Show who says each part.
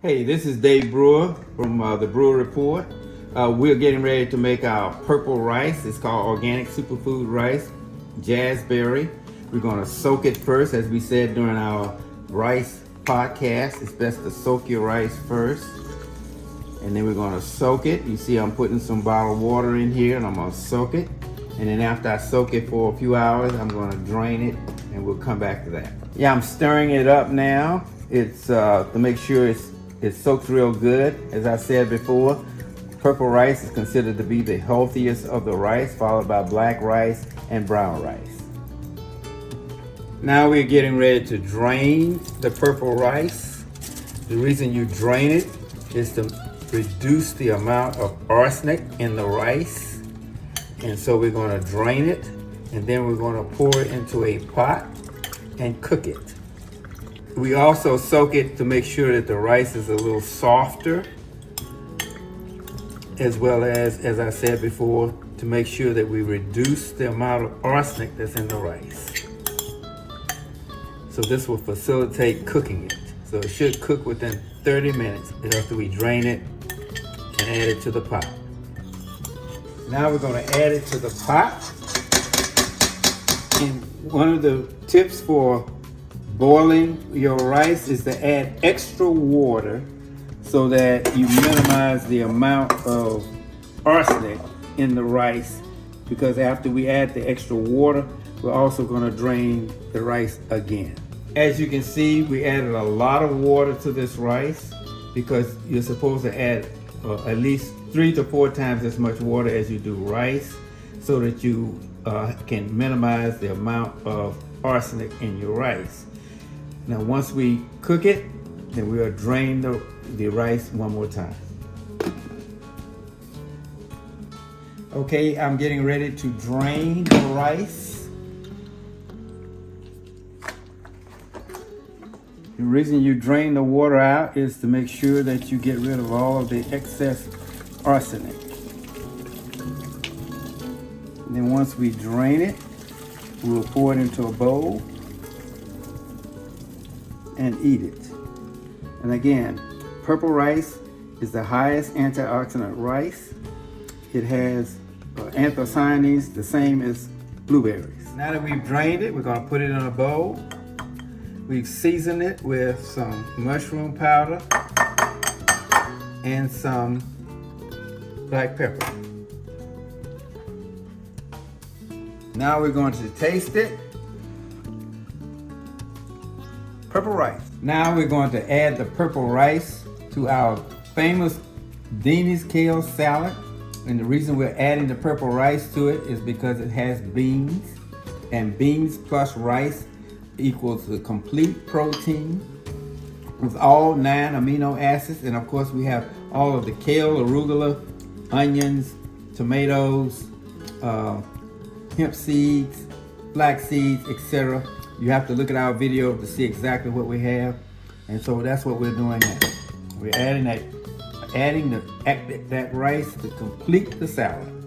Speaker 1: Hey, this is Dave Brewer from the Brewer Report. We're getting ready to make our purple rice. It's called organic superfood rice, Jasberry. We're going to soak it first, as we said during our rice podcast. It's best to soak your rice first. And then we're going to soak it. You see I'm putting some bottled water in here and I'm going to soak it. And then after I soak it for a few hours, I'm going to drain it and we'll come back to that. Yeah, I'm stirring it up now. It's to make sure it soaks real good. As I said before, purple rice is considered to be the healthiest of the rice, followed by black rice and brown rice. Now we're getting ready to drain the purple rice. The reason you drain it is to reduce the amount of arsenic in the rice. And so we're going to drain it, and then we're going to pour it into a pot and cook it. We also soak it to make sure that the rice is a little softer, as well as I said before, to make sure that we reduce the amount of arsenic that's in the rice. So this will facilitate cooking it. So it should cook within 30 minutes after we drain it and add it to the pot. Now we're going to add it to the pot. And one of the tips for boiling your rice is to add extra water so that you minimize the amount of arsenic in the rice, because after we add the extra water, we're also going to drain the rice again. As you can see, we added a lot of water to this rice because you're supposed to add at least 3 to 4 times as much water as you do rice, so that you can minimize the amount of arsenic in your rice. Now once we cook it, then we'll drain the rice one more time. Okay, I'm getting ready to drain the rice. The reason you drain the water out is to make sure that you get rid of all of the excess arsenic. And then once we drain it, we'll pour it into a bowl and eat it. And again, purple rice is the highest antioxidant rice. It has anthocyanins, the same as blueberries. Now that we've drained it, we're going to put it in a bowl. We've seasoned it with some mushroom powder and some black pepper. Now we're going to taste it. Purple rice. Now we're going to add the purple rice to our famous Deanie's kale salad. And the reason we're adding the purple rice to it is because it has beans, and beans plus rice equals the complete protein with all 9 amino acids. And of course we have all of the kale, arugula, onions, tomatoes, hemp seeds, flax seeds, etc. You have to look at our video to see exactly what we have. And so that's what we're doing now. We're adding that rice to complete the salad.